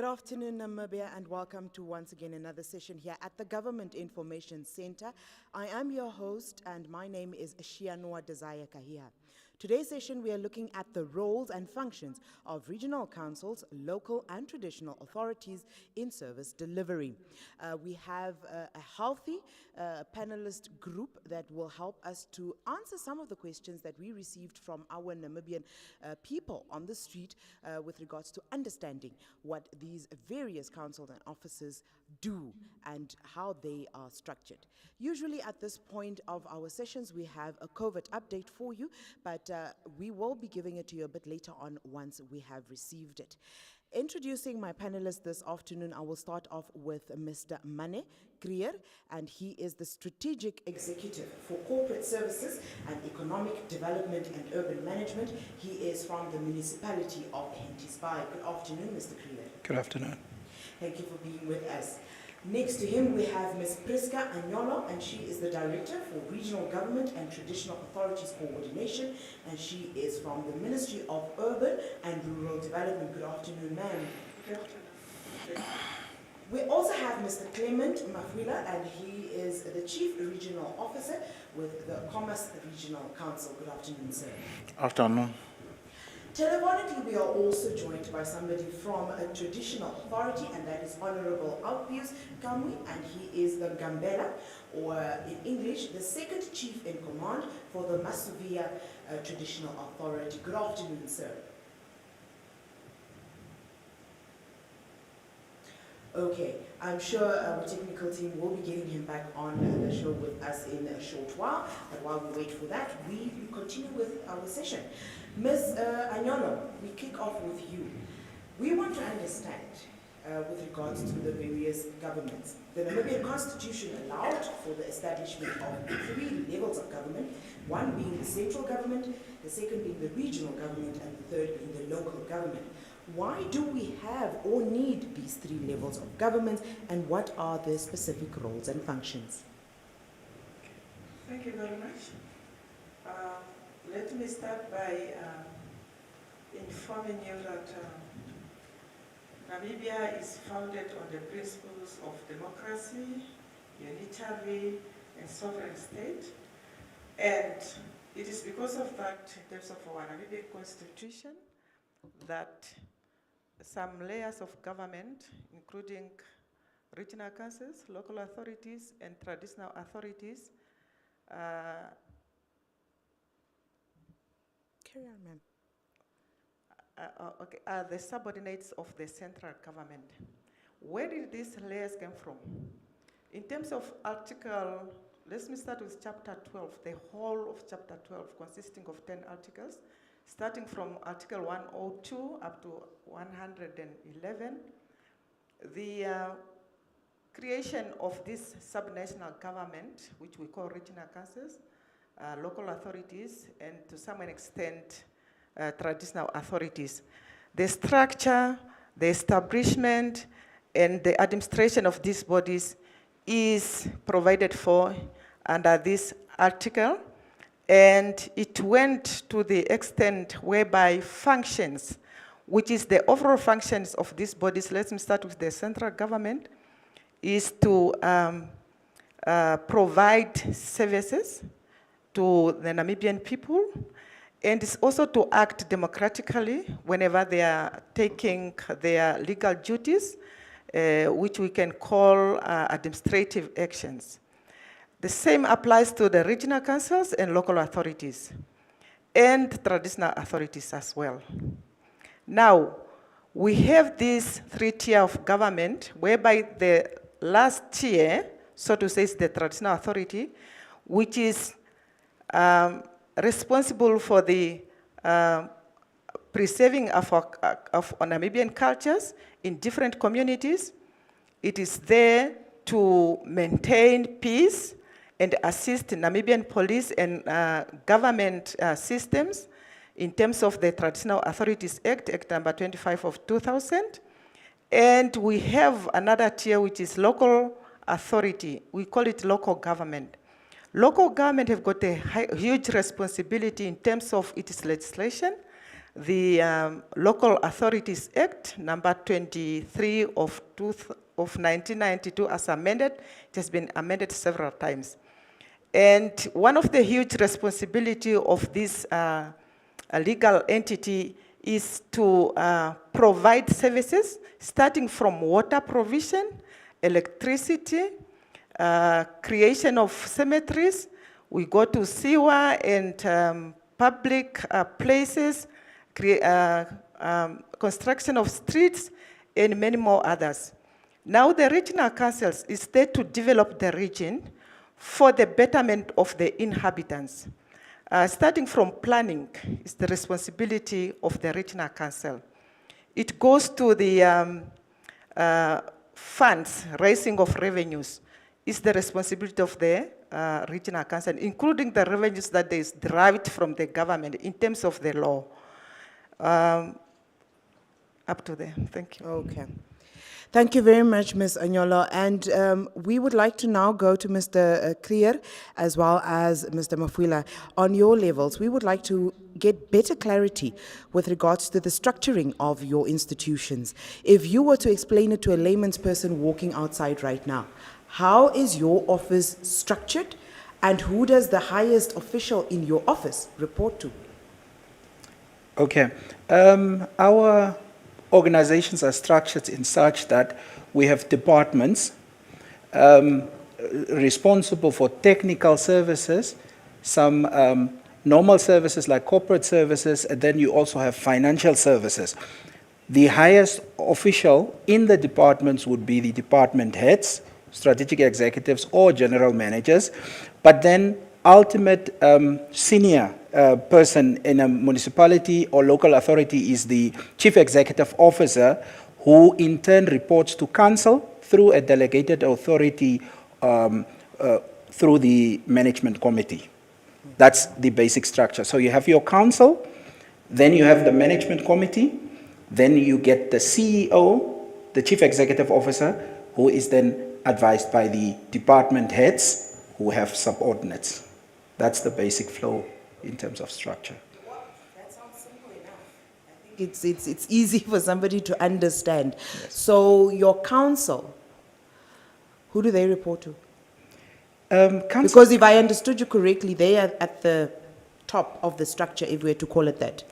afternoon, Namibia, and welcome to once again another session here at the Government Information Center. I am your host, and my name is Shianua Desire Kahia. Today's session, we are looking at the roles and functions of regional councils, local and traditional authorities in service delivery. We have a healthy panelist group that will help us to answer some of the questions that we received from our Namibian people on the street with regards to understanding what these various councils and offices do and how they are structured. Usually at this point of our sessions, we have a COVID update for you, but we will be giving it to you a bit later on once we have received it. Introducing my panelists this afternoon, I will start off with Mr. Mane Krier, and he is the Strategic Executive for Corporate Services and Economic Development and Urban Management. He is from the municipality of Hentisbai. Good afternoon, Mr. Krier. Good afternoon. Thank you for being with us. Next to him, we have Ms. Priska Anyolo, and she is the Director for Regional Government and Traditional Authorities Coordination, and she is from the Ministry of Urban and Rural Development. Good afternoon, ma'am. Good afternoon. We also have Mr. Clement Mafwila, and he is the Chief Regional Officer with the Commerce Regional Council. Good afternoon, sir. Afternoon. Telephonically, we are also joined by somebody from a traditional authority, and that is Honorable Alpius Kamwi, and he is the Gambela, or in English, the second chief in command for the Masuvia Traditional Authority. Good afternoon, sir. Okay, I'm sure our technical team will be getting him back on the show with us in a short while, but while we wait for that, we continue with our session. Ms. Anyolo, we kick off with you. We want to understand, with regards to the various governments, the Namibian Constitution allowed for the establishment of 3 levels of government, one being the central government, the second being the regional government, and the third being the local government. Why do we have or need these 3 levels of government, and what are their specific roles and functions? Thank you very much. Let me start by informing you that Namibia is founded on the principles of democracy, unitary and sovereign state. And it is because of that, in terms of our Namibian constitution, that some layers of government, including regional councils, local authorities, and traditional authorities, Carry on, ma'am. are the subordinates of the central government. Where did these layers come from? In terms of article, let me start with chapter 12, the whole of chapter 12, consisting of 10 articles, starting from article 102 up to 111. The creation of this subnational government, which we call regional councils, local authorities, and to some extent, traditional authorities. The structure, the establishment, and the administration of these bodies is provided for under this article, and it went to the extent whereby functions, which is the overall functions of these bodies, let me start with the central government, is to provide services to the Namibian people, and it's also to act democratically whenever they are taking their legal duties, which we can call administrative actions. The same applies to the regional councils and local authorities, and traditional authorities as well. Now, we have this 3-tier of government, whereby the last tier, so to say, is the traditional authority, which is responsible for the preserving of Namibian cultures in different communities. It is there to maintain peace and assist Namibian police and government systems in terms of the Traditional Authorities Act, Act number 25 of 2000. And we have another tier, which is local authority. We call it local government. Local government have got a huge responsibility in terms of its legislation, the Local Authorities Act, number 23 of 1992 as amended. It has been amended several times. And one of the huge responsibility of this legal entity is to provide services, starting from water provision, electricity, creation of cemeteries. We go to sewer and public places, construction of streets, and many more others. Now the regional councils is there to develop the region for the betterment of the inhabitants. Starting from planning is the responsibility of the regional council. It goes to the funds, raising of revenues, is the responsibility of the regional council, including the revenues that is derived from the government in terms of the law. Up to there, thank you. Okay. Thank you very much, Ms. Anyolo. And we would like to now go to Mr. Krier as well as Mr. Mafwila. On your levels, we would like to get better clarity with regards to the structuring of your institutions. If you were to explain it to a layman's person walking outside right now, how is your office structured, and who does the highest official in your office report to? Okay. Our organizations are structured in such that we have departments responsible for technical services, some normal services like corporate services, and then you also have financial services. The highest official in the departments would be the department heads, strategic executives, or general managers, but then ultimate senior person in a municipality or local authority is the chief executive officer, who in turn reports to council through a delegated authority through the management committee. That's the basic structure. So you have your council, then you have the management committee, then you get the CEO, the chief executive officer, who is then advised by the department heads who have subordinates. That's the basic flow in terms of structure. That sounds simple enough. I think it's easy for somebody to understand. Yes. So your council, who do they report to? Because if I understood you correctly, they are at the top of the structure, if we were to call it that.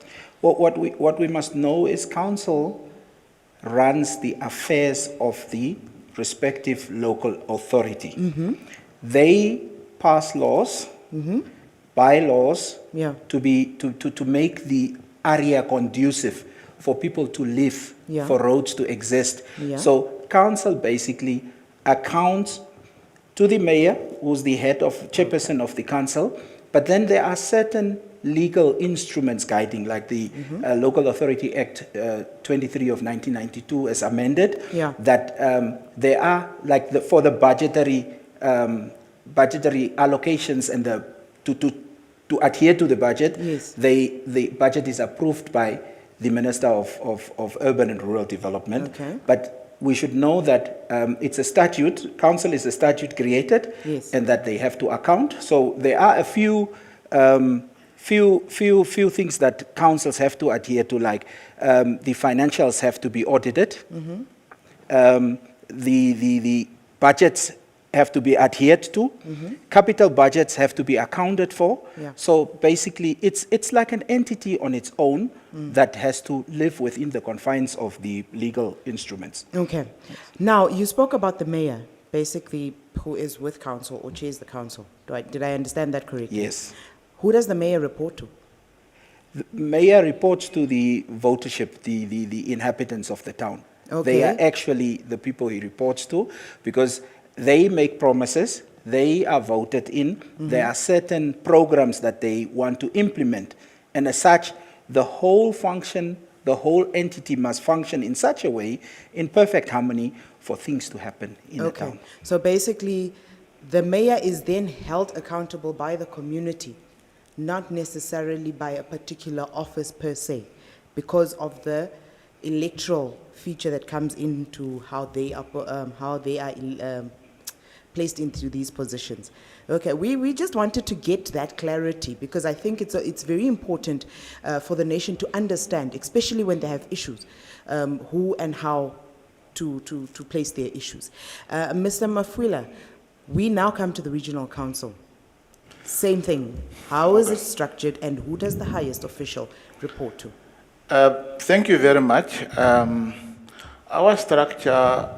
Well, what we must know is council runs the affairs of the respective local authority. Mm-hmm. They pass laws, mm-hmm. bylaws, yeah. to make the area conducive for people to live, yeah. for roads to exist. Yeah. So council basically accounts to the mayor, who's the head of chairperson of the council, but then there are certain legal instruments guiding, like the mm-hmm. Local Authority Act 23 of 1992 as amended, yeah. that there are, like for the budgetary allocations and to adhere to the budget, yes. the budget is approved by the Minister of Urban and Rural Development. Okay. But we should know that it's a statute, council is a statute created, yes. and that they have to account. So there are a few things that councils have to adhere to, like the financials have to be audited, mm-hmm. The budgets have to be adhered to, mm-hmm. capital budgets have to be accounted for. Yeah. So basically, it's like an entity on its own that has to live within the confines of the legal instruments. Okay. Now, you spoke about the mayor, basically, who is with council or chairs the council. Did I understand that correctly? Yes. Who does the mayor report to? The mayor reports to the votership, the inhabitants of the town. Okay. They are actually the people he reports to, because they make promises, they are voted in, mm-hmm. there are certain programs that they want to implement, and as such, the whole entity must function in such a way, in perfect harmony, for things to happen in the town. So basically, the mayor is then held accountable by the community, not necessarily by a particular office per se, because of the electoral feature that comes into how they are placed into these positions. Okay, we just wanted to get that clarity because I think it's very important for the nation to understand, especially when they have issues, who and how to place their issues. Mr. Mafwila, we now come to the Regional Council. Same thing. How is it structured and who does the highest official report to? Thank you very much. Our structure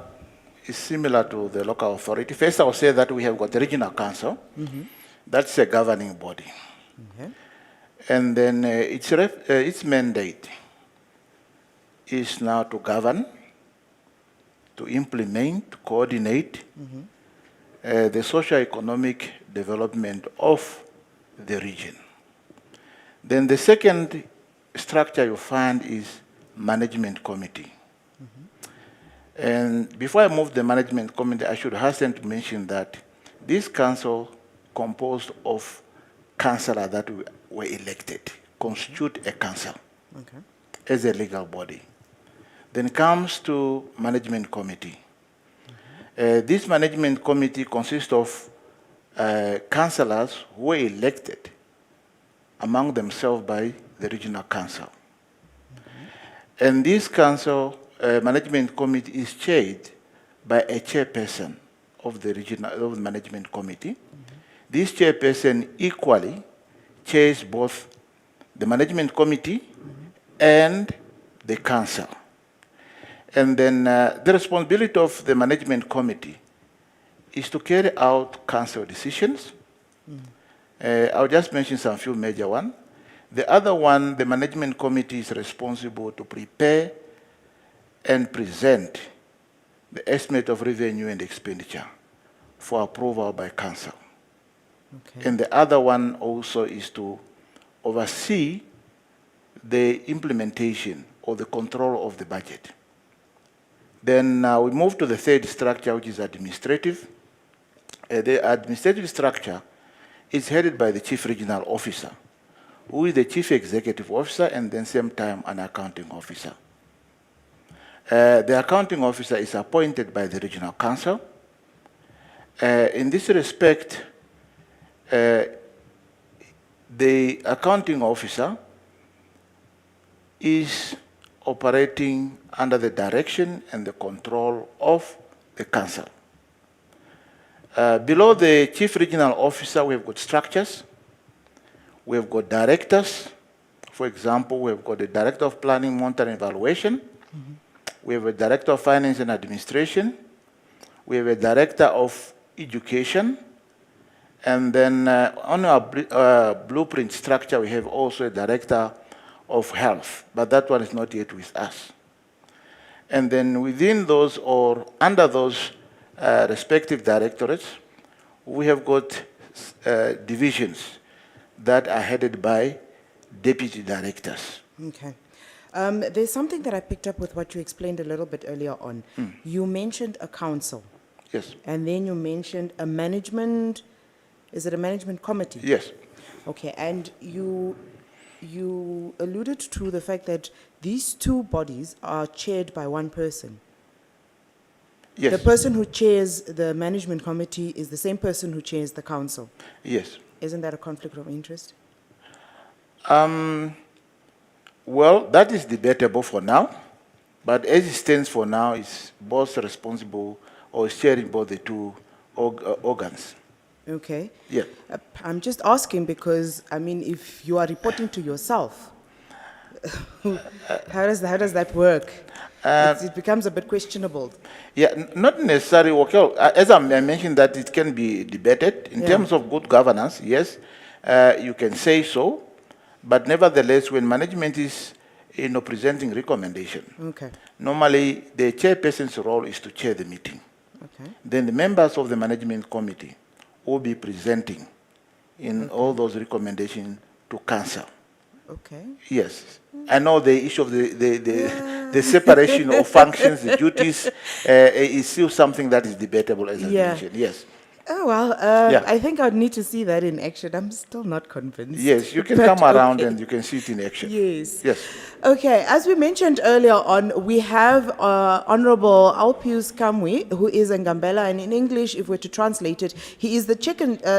is similar to the local authority. First, I will say that we have got the Regional Council. That's a governing body. Okay. And then its mandate is now to govern, to implement, to coordinate the socio-economic development of the region. Then the second structure you find is management committee. And before I move to the management committee, I should hasten to mention that this council composed of councillors that were elected, constitute a council as a legal body. Then comes to management committee. This management committee consists of councillors who were elected among themselves by the regional council. And this council management committee is chaired by a chairperson of the management committee. This chairperson equally chairs both the management committee and the council. And then the responsibility of the management committee is to carry out council decisions. I'll just mention some few major ones. The other one, the management committee is responsible to prepare and present the estimate of revenue and expenditure for approval by council. Okay. And the other one also is to oversee the implementation or the control of the budget. Then we move to the third structure, which is administrative. The administrative structure is headed by the chief regional officer, who is the chief executive officer and then same time an accounting officer. The accounting officer is appointed by the regional council. In this respect, the accounting officer is operating under the direction and the control of the council. Below the chief regional officer, we have got structures. We have got directors. For example, we have got the director of planning, monitoring, and evaluation. We have a director of finance and administration. We have a director of education. And then on our blueprint structure, we have also a director of health, but that one is not yet with us. And then within those or under those respective directorates, we have got divisions that are headed by deputy directors. Okay. There's something that I picked up with what you explained a little bit earlier on. You mentioned a council. Yes. And then you mentioned a management, is it a management committee? Yes. Okay, and you alluded to the fact that these two bodies are chaired by one person. Yes. The person who chairs the management committee is the same person who chairs the council. Yes. Isn't that a conflict of interest? Well, that is debatable for now, but as it stands for now, it's both responsible or sharing both the two organs. Okay. Yeah. I'm just asking because, I mean, if you are reporting to yourself, how does that work? It becomes a bit questionable. Yeah, not necessarily. Okay, as I mentioned, that it can be debated. In terms of good governance, yes, you can say so. But nevertheless, when management is presenting recommendation, normally the chairperson's role is to chair the meeting. Okay. Then the members of the management committee will be presenting in all those recommendations to council. Okay. Yes. I know the issue of the separation of functions, the duties, is still something that is debatable, as I mentioned. Yes. Oh, well, Yeah. I think I'd need to see that in action. I'm still not convinced. Yes, you can But come around okay. and you can see it in action. Yes. Yes. Okay, as we mentioned earlier on, we have Honorable Alpius Kamwe, who is a Ngambela, and in English, if we're to translate it, he is the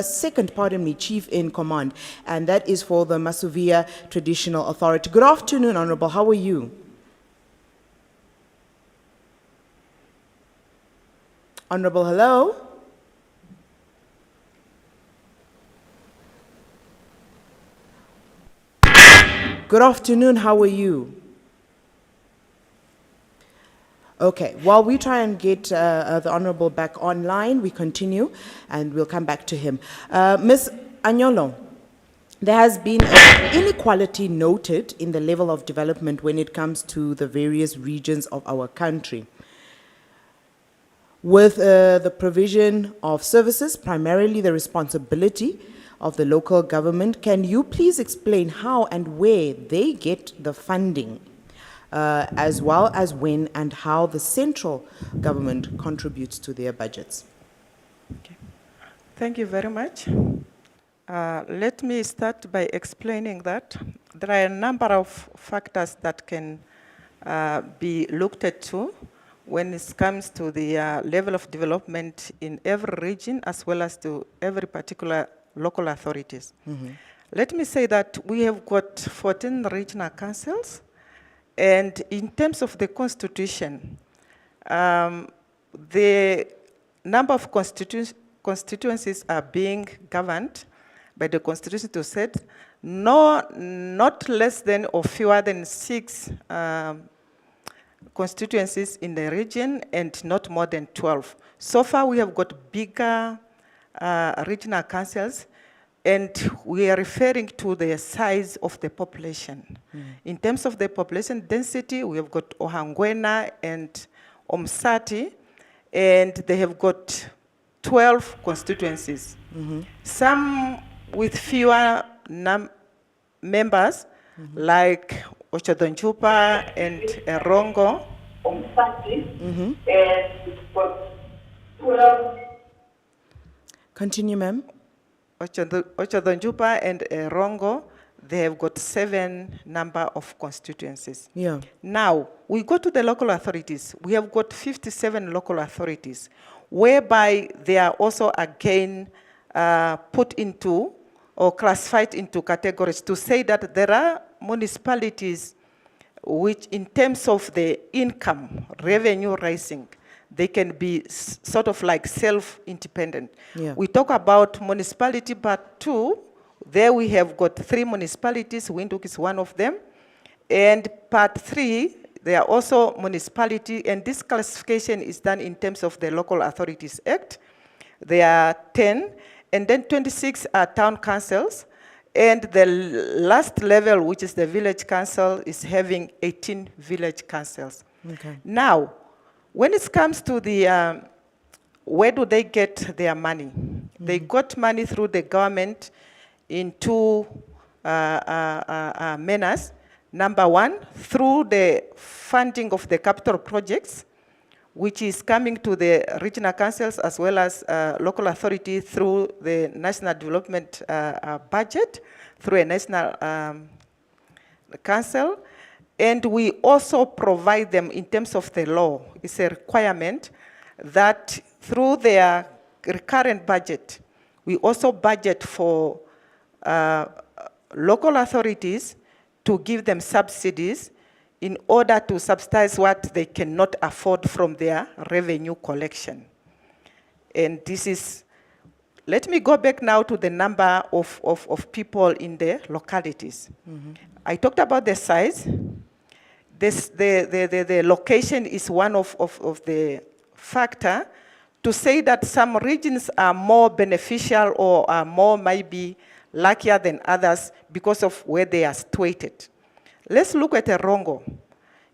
second chief in command, and that is for the Masuvia Traditional Authority. Good afternoon, Honorable. How are you? Honorable, hello? Good afternoon, how are you? Okay, while we try and get the Honorable back online, we continue and we'll come back to him. Ms. Anyolo, there has been an inequality noted in the level of development when it comes to the various regions of our country. With the provision of services, primarily the responsibility of the local government, can you please explain how and where they get the funding, as well as when and how the central government contributes to their budgets? Okay. Thank you very much. Let me start by explaining that there are a number of factors that can be looked at to when it comes to the level of development in every region as well as to every particular local authorities. Let me say that we have got 14 regional councils, and in terms of the constitution, the number of constituencies are being governed by the constitution to set not less than or fewer than 6 constituencies in the region and not more than 12. So far we have got bigger regional councils, and we are referring to the size of the population. In terms of the population density, we have got Ohangwena and Omsati, and they have got 12 constituencies. Some with fewer members, like Ochodonchupa and Erongo. Continue, ma'am. Ochodonchupa and Erongo, they have got 7 number of constituencies. Yeah. Now, we go to the local authorities. We have got 57 local authorities, whereby they are also again put into or classified into categories to say that there are municipalities which in terms of the income, revenue rising, they can be sort of like self-independent. Yeah. We talk about municipality part 2, there we have got 3 municipalities, Windhoek is one of them, and part 3, they are also municipality, and this classification is done in terms of the Local Authorities Act. There are 10, and then 26 are town councils, and the last level, which is the village council, is having 18 village councils. Okay. Now, when it comes to the, where do they get their money? They got money through the government in 2 manners. Number 1, through the funding of the capital projects, which is coming to the regional councils as well as local authority through the national development budget, through a national council. And we also provide them in terms of the law. It's a requirement that through their recurrent budget, we also budget for local authorities to give them subsidies in order to subsidize what they cannot afford from their revenue collection. And this is, let me go back now to the number of people in the localities. I talked about the size. The location is one of the factor to say that some regions are more beneficial or are more maybe luckier than others because of where they are situated. Let's look at Erongo.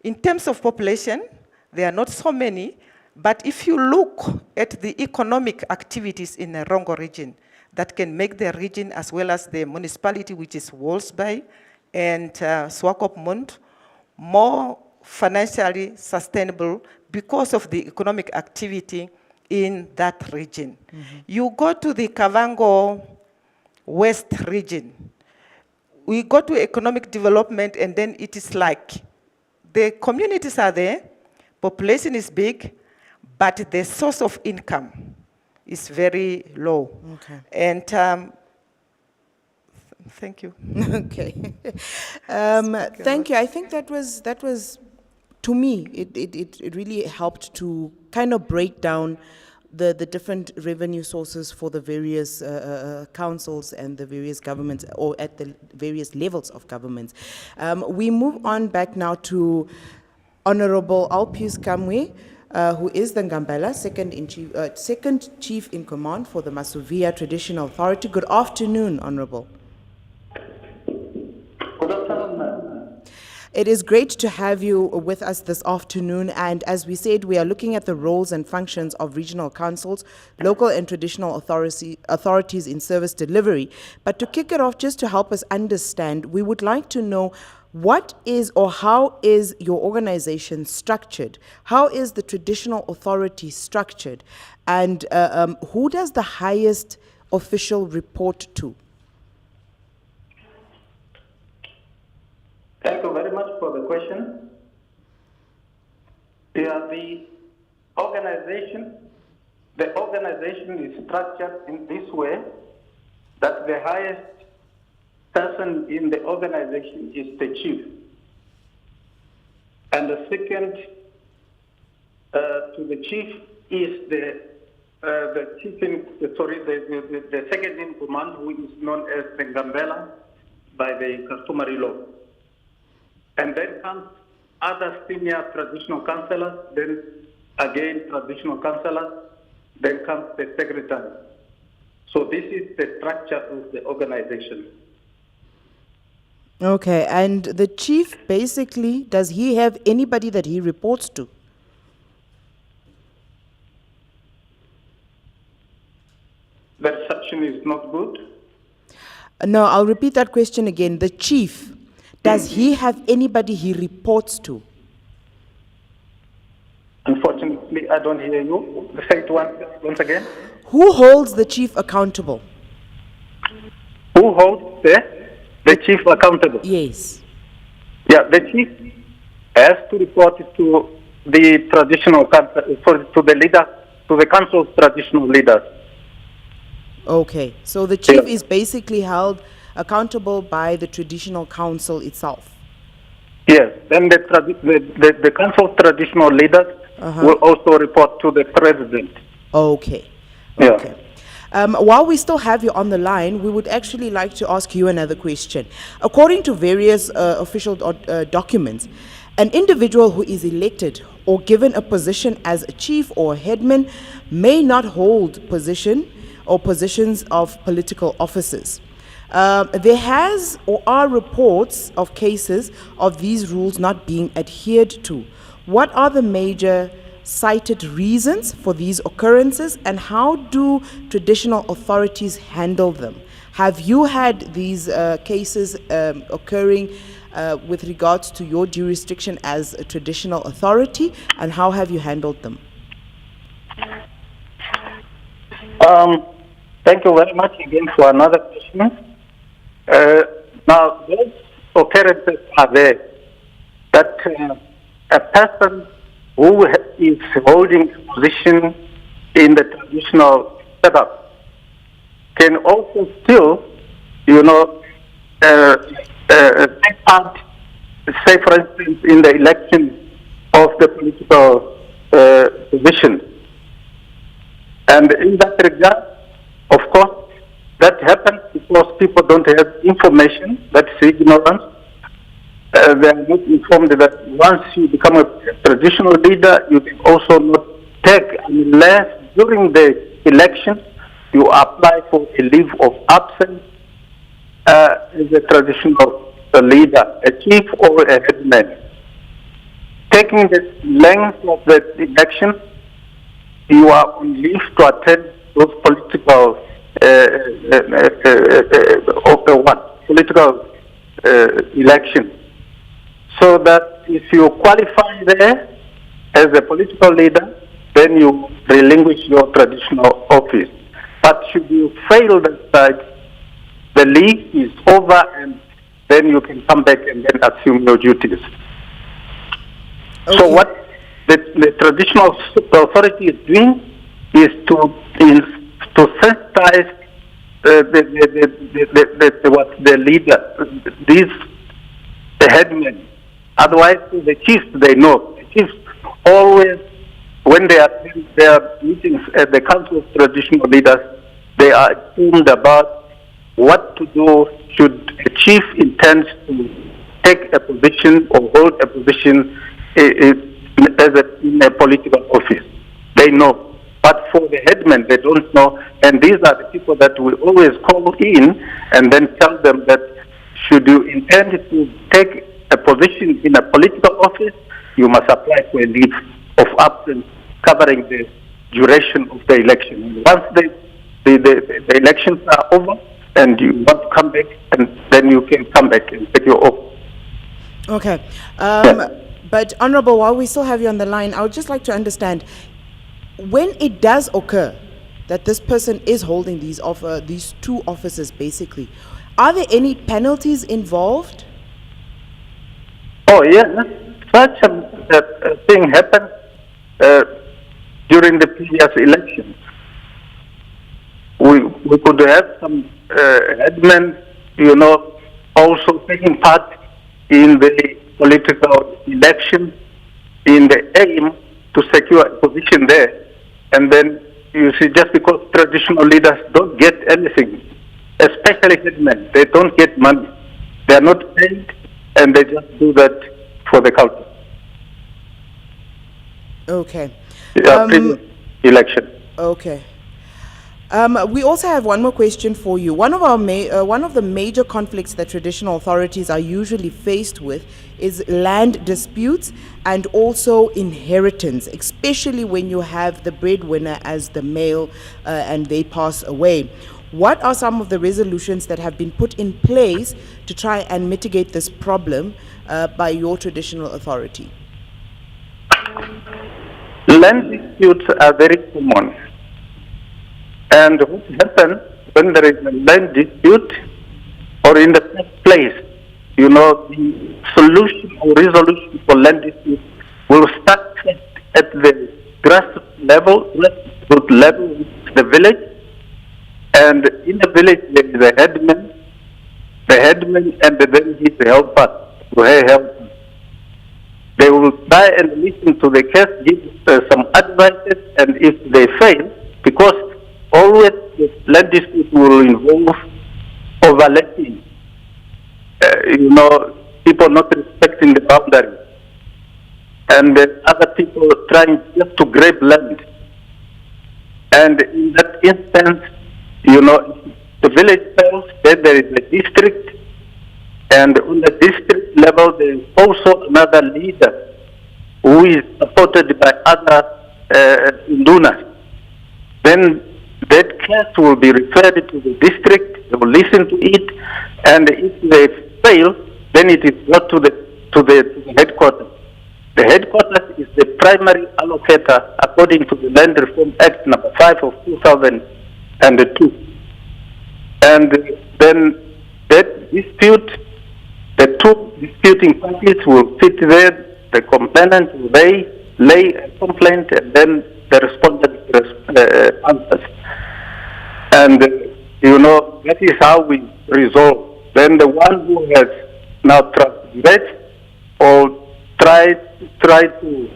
In terms of population, there are not so many, but if you look at the economic activities in the Erongo region that can make the region as well as the municipality, which is Wolfsbay and Swakopmund, more financially sustainable because of the economic activity in that region. You go to the Kavango West region, we go to economic development, and then it is like the communities are there, population is big, but the source of income is very low. Okay. And thank you. Okay. Thank you. I think that was to me, it really helped to kind of break down the different revenue sources for the various councils and the various governments, or at the various levels of governments. We move on back now to Honorable Alpius Kamwe, who is the Ngambela, second chief in command for the Masuvia Traditional Authority. Good afternoon, Honorable. Good afternoon, ma'am. It is great to have you with us this afternoon, and as we said, we are looking at the roles and functions of regional councils, local and traditional authorities in service delivery. But to kick it off, just to help us understand, we would like to know what is or how is your organization structured? How is the traditional authority structured? And who does the highest official report to? Thank you very much for the question. Yeah, the organization is structured in this way that the highest person in the organization is the chief. And the second to the chief is the second in command, who is known as the Ngambela by the customary law. And then comes other senior traditional councillors, then again traditional councillors, then comes the secretary. So this is the structure of the organization. Okay, and the chief basically, does he have anybody that he reports to? That section is not good. No, I'll repeat that question again. The chief, does he have anybody he reports to? Unfortunately, I don't hear you. Say it once again. Who holds the chief accountable? Who holds the chief accountable? Yes. Yeah, the chief has to report to the traditional council, to the leader, to the council's traditional leaders. Okay, so the chief Yeah. is basically held accountable by the traditional council itself. Yes, then the council's traditional leaders will also report to the president. Okay. Yeah. Okay. While we still have you on the line, we would actually like to ask you another question. According to various official documents, an individual who is elected or given a position as a chief or a headman may not hold position or positions of political offices. There has or are reports of cases of these rules not being adhered to. What are the major cited reasons for these occurrences, and how do traditional authorities handle them? Have you had these cases occurring with regards to your jurisdiction as a traditional authority, and how have you handled them? Thank you very much again for another question. Now, those occurrences are there that a person who is holding a position in the traditional setup can also still, take part, say for instance, in the election of the political position. And in that regard, of course, that happens because people don't have information, that's ignorance. They are not informed that once you become a traditional leader, you can also not take, unless during the election you apply for a leave of absence as a traditional leader, a chief or a headman. Taking the length of the election, you are on leave to attend those political elections. So that if you qualify there as a political leader, then you relinquish your traditional office. But should you fail that side, the leave is over, and then you can come back and then assume your duties. Okay. So what the traditional authority is doing is to sensitize the leader, the headmen. Otherwise, the chiefs, they know. The chiefs always, when they attend their meetings at the Council of Traditional Leaders, they are informed about what to do should a chief intends to take a position or hold a position in a political office. They know. But for the headmen, they don't know. And these are the people that we always call in and then tell them that should you intend to take a position in a political office, you must apply for a leave of absence covering the duration of the election. And once the elections are over and you want to come back, and then you can come back and take your oath. Okay. Yeah. But Honorable, while we still have you on the line, I would just like to understand, when it does occur that this person is holding these two offices, basically, are there any penalties involved? Oh, yeah. Such a thing happened during the previous elections. We could have some headmen, also taking part in the political election in the aim to secure a position there. And then, you see, just because traditional leaders don't get anything, especially headmen, they don't get money. They are not paid, and they just do that for the culture. Okay. Previous election. Okay. We also have one more question for you. One of the major conflicts that traditional authorities are usually faced with is land disputes and also inheritance, especially when you have the breadwinner as the male and they pass away. What are some of the resolutions that have been put in place to try and mitigate this problem by your traditional authority? Land disputes are very common. And what happens when there is a land dispute, or in the first place, the solution or resolution for land dispute will start at the grassroots level, the village. And in the village, there is a headman, and then his helper, her helper. They will try and listen to the case, give some advice, and if they fail, because always the land dispute will involve overlapping, people not respecting the boundaries, and other people trying just to grab land. And in that instance, the village fails, then there is a district, and on the district level, there is also another leader who is supported by other donors. Then that case will be referred to the district, they will listen to it, and if they fail, then it is brought to the headquarters. The headquarters is the primary allocator according to the Land Reform Act number 5 of 2002. And then that dispute, the two disputing parties will sit there, the complainant will lay a complaint, and then the respondent answers. And, that is how we resolve. Then the one who has now transgressed or tried to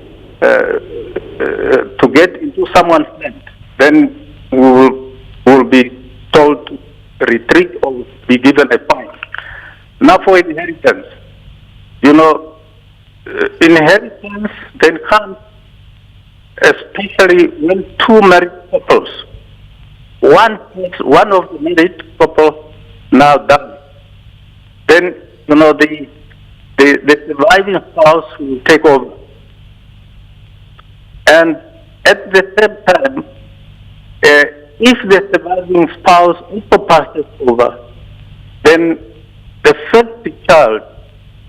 get into someone's land, then we will be told to retreat or be given a fine. Now for inheritance, inheritance then comes especially when two married couples, one of the married couple now dies. Then, the surviving spouse will take over. And at the same time, if the surviving spouse also passes over, then the first child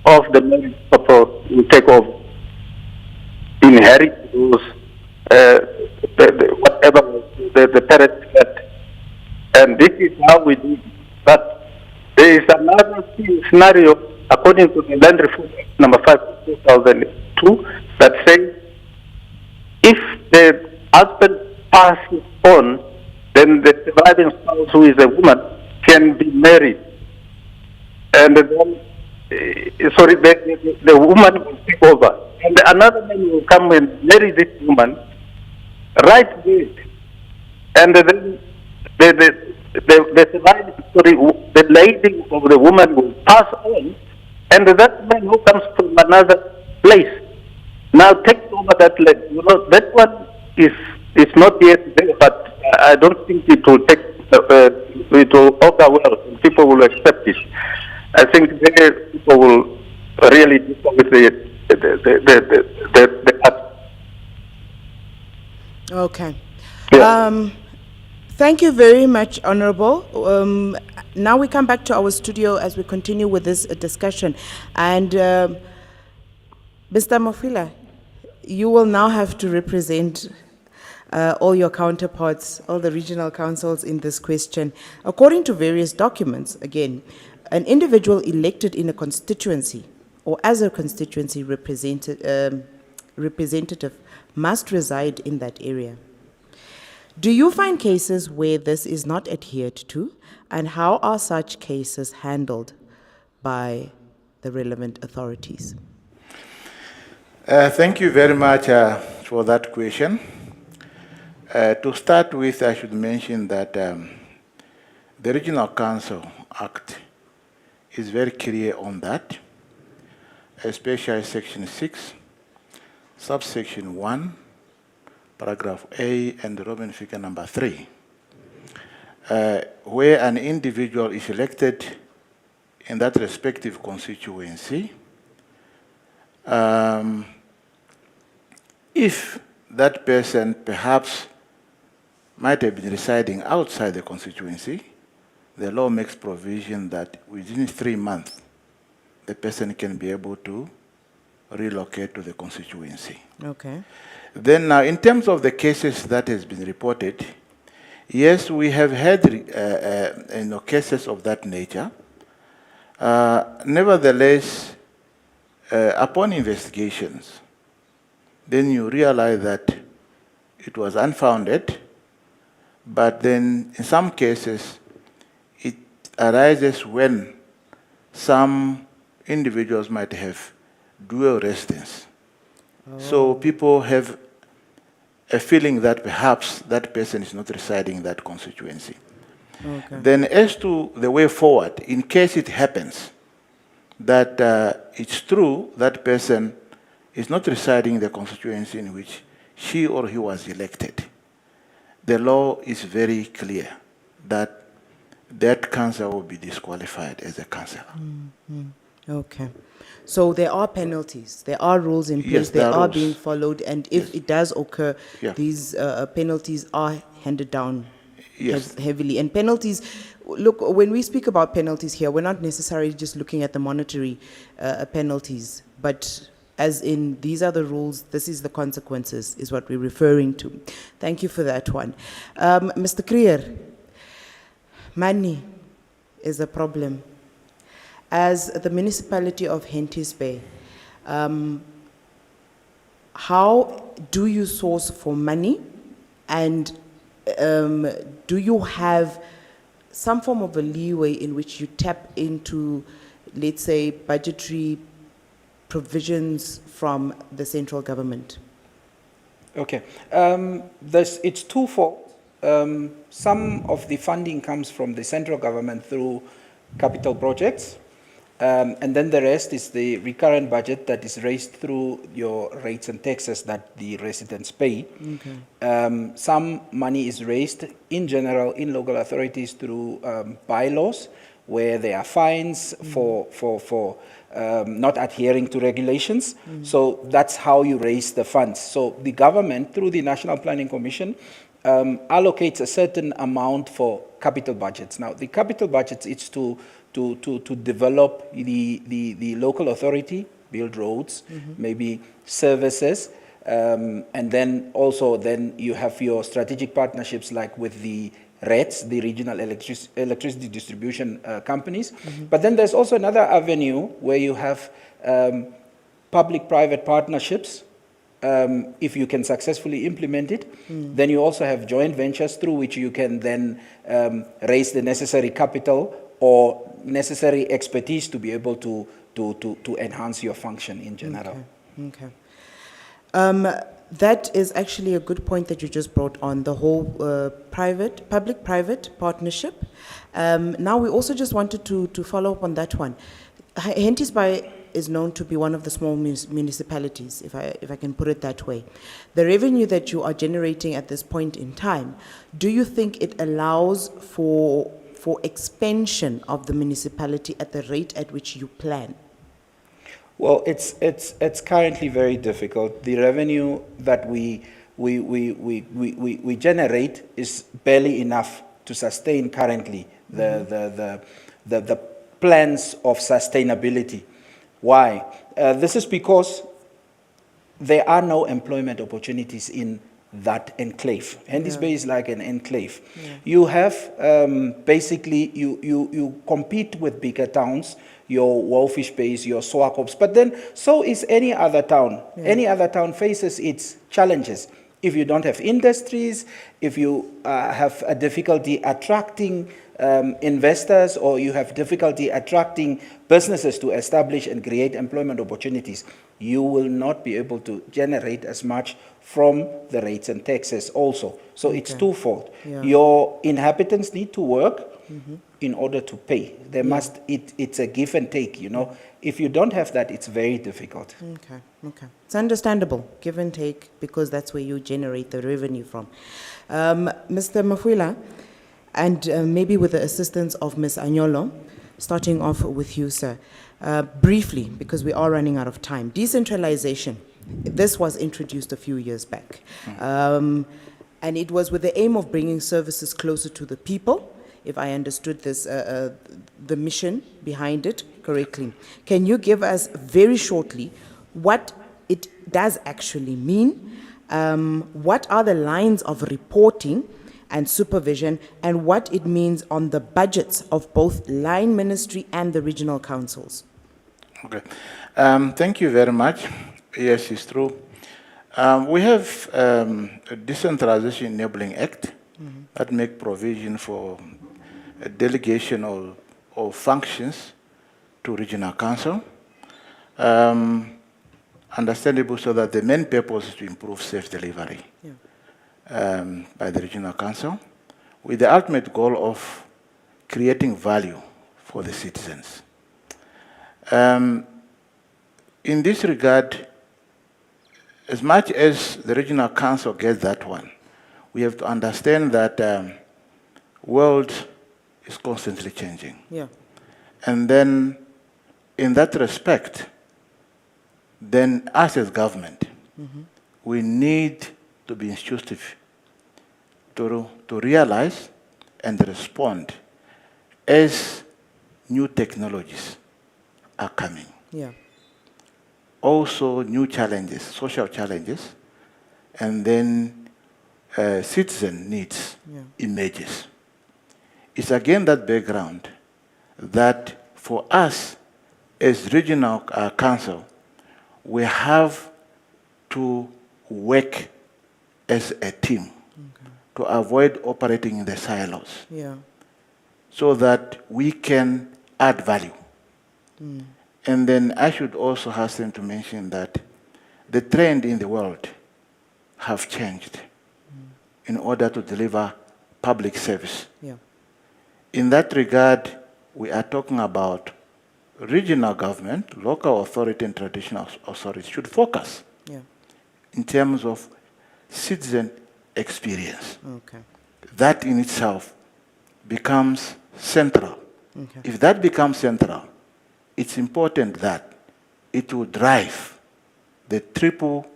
of the married couple will take over, inherit those whatever the parents get. And this is how we do it. But there is another scenario, according to the Land Reform Act number 5 2002, that says if the husband passes on, then the surviving spouse, who is a woman, can be married. And then, sorry, the woman will take over. And another man will come and marry this woman, right there. And then the surviving, sorry, the lady of the woman will pass on, and that man who comes from another place now takes over that land. You know, that one is not yet there, but I don't think it will take, it will offer well, and people will accept it. I think people will really deal with the Okay. Yeah. Thank you very much, Honorable. Now we come back to our studio as we continue with this discussion. And Mr. Mofila, you will now have to represent all your counterparts, all the regional councils in this question. According to various documents, again, an individual elected in a constituency or as a constituency representative must reside in that area. Do you find cases where this is not adhered to, and how are such cases handled by the relevant authorities? Thank you very much for that question. To start with, I should mention that the Regional Council Act is very clear on that, especially Section 6, subsection 1, paragraph A and Roman figure number 3, where an individual is elected in that respective constituency. If that person perhaps might have been residing outside the constituency, the law makes provision that within 3 months, the person can be able to relocate to the constituency. Okay. Then now, in terms of the cases that has been reported, yes, we have had cases of that nature. Nevertheless, upon investigations, then you realize that it was unfounded, but then in some cases, it arises when some individuals might have dual residence. So people have a feeling that perhaps that person is not residing in that constituency. Okay. Then as to the way forward, in case it happens that it's true that person is not residing in the constituency in which she or he was elected, the law is very clear that that councillor will be disqualified as a councillor. Okay. So there are penalties, there are rules in place, Yes, they there are are rules. being followed, and if it does occur, Yeah. these penalties are handed down Yes. heavily. And penalties, look, when we speak about penalties here, we're not necessarily just looking at the monetary penalties, but as in these are the rules, this is the consequences, is what we're referring to. Thank you for that one. Mr. Krier, money is a problem. As the municipality of Henties Bay, how do you source for money, and do you have some form of a leeway in which you tap into, let's say, budgetary provisions from the central government? Okay. It's twofold. Some of the funding comes from the central government through capital projects, and then the rest is the recurrent budget that is raised through your rates and taxes that the residents pay. Okay. Some money is raised in general in local authorities through bylaws, where there are fines for not adhering to regulations. So that's how you raise the funds. So the government, through the National Planning Commission, allocates a certain amount for capital budgets. Now, the capital budgets is to develop the local authority, build roads, maybe services, And then also then you have your strategic partnerships like with the REDs, the regional electricity distribution companies. But then there's also another avenue where you have public-private partnerships. If you can successfully implement it, then you also have joint ventures through which you can then raise the necessary capital or necessary expertise to be able to enhance your function in general. Okay. That is actually a good point that you just brought on, the whole public-private partnership. Now, we also just wanted to follow up on that one. Hentisbay is known to be one of the small municipalities, if I can put it that way. The revenue that you are generating at this point in time, do you think it allows for expansion of the municipality at the rate at which you plan? Well, it's currently very difficult. The revenue that we generate is barely enough to sustain currently the plans of sustainability. Why? This is because there are no employment opportunities in that enclave. Hentisbay Bay is like an enclave. You have basically, you compete with bigger towns, your Wolfish Bays, your Swakops, but then so is any other town. Any other town faces its challenges. If you don't have industries, if you have a difficulty attracting investors, or you have difficulty attracting businesses to establish and create employment opportunities, you will not be able to generate as much from the rates and taxes also. So it's twofold. Your inhabitants need to work in order to pay. They must, it's a give and take, you know. If you don't have that, it's very difficult. Okay. It's understandable, give and take, because that's where you generate the revenue from. Mr. Mafuila, and maybe with the assistance of Ms. Anyolo, starting off with you, sir. Briefly, because we are running out of time. Decentralization, this was introduced a few years back. And it was with the aim of bringing services closer to the people, if I understood this, the mission behind it correctly. Can you give us very shortly what it does actually mean? What are the lines of reporting and supervision, and what it means on the budgets of both line ministry and the regional councils? Okay. Thank you very much. Yes, it's true. We have a Decentralization Enabling Act that make provision for a delegation of functions to regional council. Understandable, so that the main purpose is to improve safe delivery by the regional council, with the ultimate goal of creating value for the citizens. In this regard, as much as the regional council gets that one, we have to understand that world is constantly changing. And then, in that respect, then us as government, we need to be intuitive to realize and respond as new technologies are coming. Also new challenges, social challenges, and then citizen needs emerges. It's again that background that for us as regional council, we have to work as a team to avoid operating in the silos, so that we can add value. And then I should also hasten to mention that the trend in the world have changed in order to deliver public service. In that regard, we are talking about regional government, local authority and traditional authorities should focus in terms of citizen experience. That in itself becomes central. If that becomes central, it's important that it will drive the triple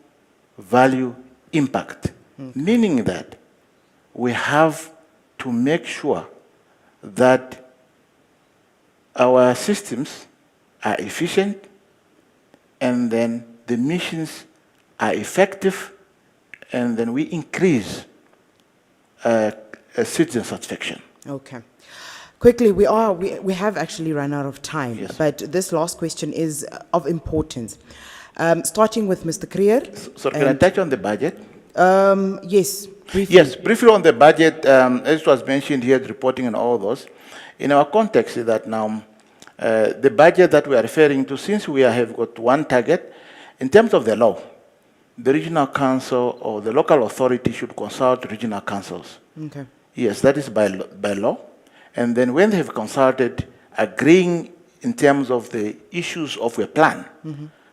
value impact, meaning that we have to make sure that our systems are efficient, and then the missions are effective, and then we increase citizen satisfaction. Okay. Quickly, we have actually run out of time, Yes. but this last question is of importance. Starting with Mr. Creer. So can I touch on the budget? Yes, briefly. Yes, briefly on the budget, as was mentioned here, the reporting and all those. In our context is that now, the budget that we are referring to, since we have got one target, in terms of the law, the regional council or the local authority should consult regional councils. Okay. Yes, that is by law. And then when they have consulted, agreeing in terms of the issues of a plan,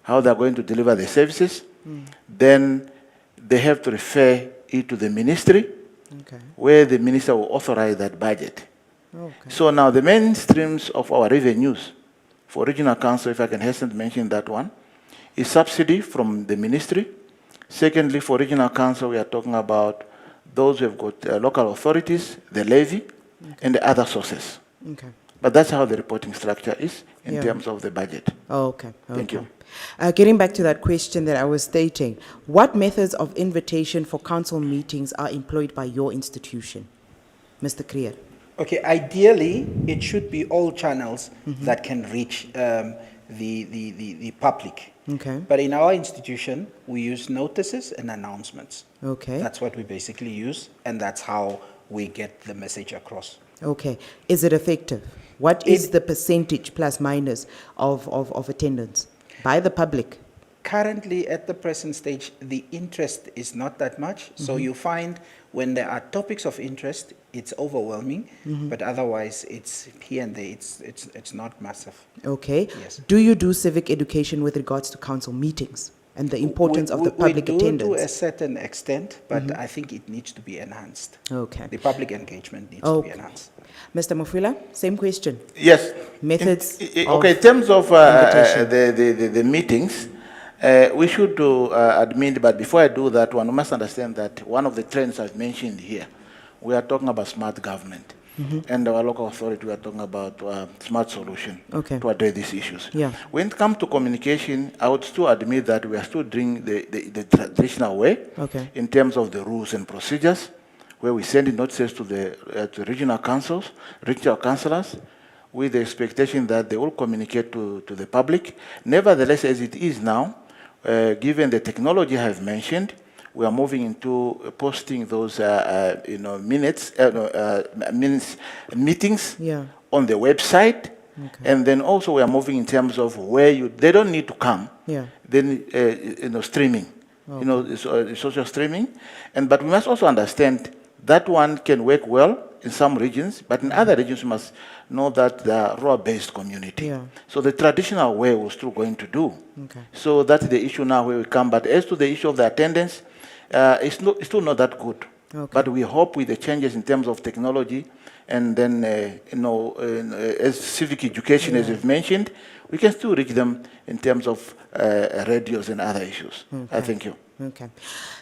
how they're going to deliver the services, then they have to refer it to the ministry, Okay. where the minister will authorize that budget. Okay. So now the main streams of our revenues for regional council, if I can hasten to mention that one, is subsidy from the ministry. Secondly, for regional council, we are talking about those who have got local authorities, the levy, and the other sources. Okay. But that's how the reporting structure is in Yeah. terms of the budget. Oh, okay. Thank okay. you. Getting back to that question that I was stating, what methods of invitation for council meetings are employed by your institution, Mr. Creer? Okay, ideally, it should be all channels that can reach the public. Okay. But in our institution, we use notices and announcements. Okay. That's what we basically use, and that's how we get the message across. Okay. Is it effective? What is the percentage plus minus of attendance by the public? Currently, at the present stage, the interest is not that much. So you find when there are topics of interest, it's overwhelming, but otherwise it's here and there, it's not massive. Okay. Yes. Do you do civic education with regards to council meetings and the importance of the public we do attendance? to a certain extent, but I think it needs to be enhanced. Okay. The public engagement needs to be enhanced. Mr. Mufila, same question. Yes. Methods Okay, in terms of the meetings, we should do admin, but before I do that one, we must understand that one of the trends I've mentioned here, we are talking about smart government. And our local authority, we are talking about smart solution Okay. to address these issues. Yeah. When it comes to communication, I would still admit that we are still doing the traditional way Okay. in terms of the rules and procedures, where we send notices to the regional councils, regional councillors, with the expectation that they will communicate to the public. Nevertheless, as it is now, given the technology I have mentioned, we are moving into posting those meetings Yeah. on the website. And then also we are moving in terms of where they don't need to come. Yeah. Then, streaming, social streaming. But we must also understand that one can work well in some regions, but in other regions, we must know that they are rural-based community. Yeah. So the traditional way we're still going to do. Okay. So that's the issue now where we come. But as to the issue of the attendance, it's still not that good. Okay. But we hope with the changes in terms of technology, and then, as civic education, as you've mentioned, we can still reach them in terms of radios and other issues. I thank you. Okay.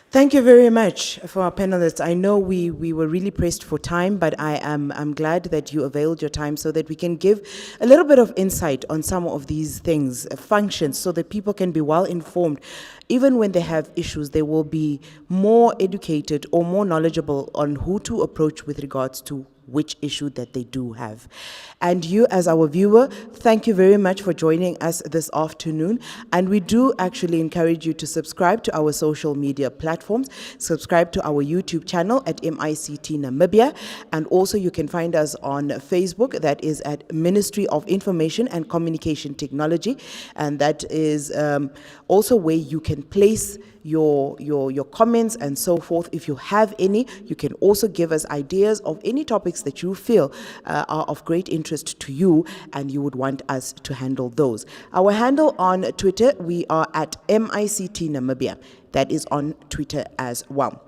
Thank you very much for our panelists. I know we were really pressed for time, but I'm glad that you availed your time so that we can give a little bit of insight on some of these things, functions, so that people can be well informed. Even when they have issues, they will be more educated or more knowledgeable on who to approach with regards to which issue that they do have. And you, as our viewer, thank you very much for joining us this afternoon. And we do actually encourage you to subscribe to our social media platforms, subscribe to our YouTube channel at MICT Namibia, and also you can find us on Facebook, that is at Ministry of Information and Communication Technology, and that is also where you can place your comments and so forth. If you have any, you can also give us ideas of any topics that you feel are of great interest to you and you would want us to handle those. Our handle on Twitter, we are at MICT Namibia. That is on Twitter as well.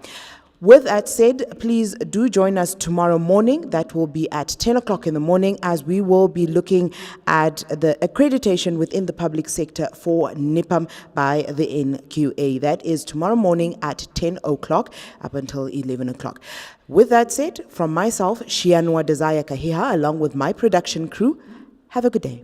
With that said, please do join us tomorrow morning. That will be at 10 o'clock in the morning, as we will be looking at the accreditation within the public sector for NIPAM by the NQA. That is tomorrow morning at 10 o'clock up until 11 o'clock. With that said, from myself, Shianwa Desire Kahiha, along with my production crew, have a good day.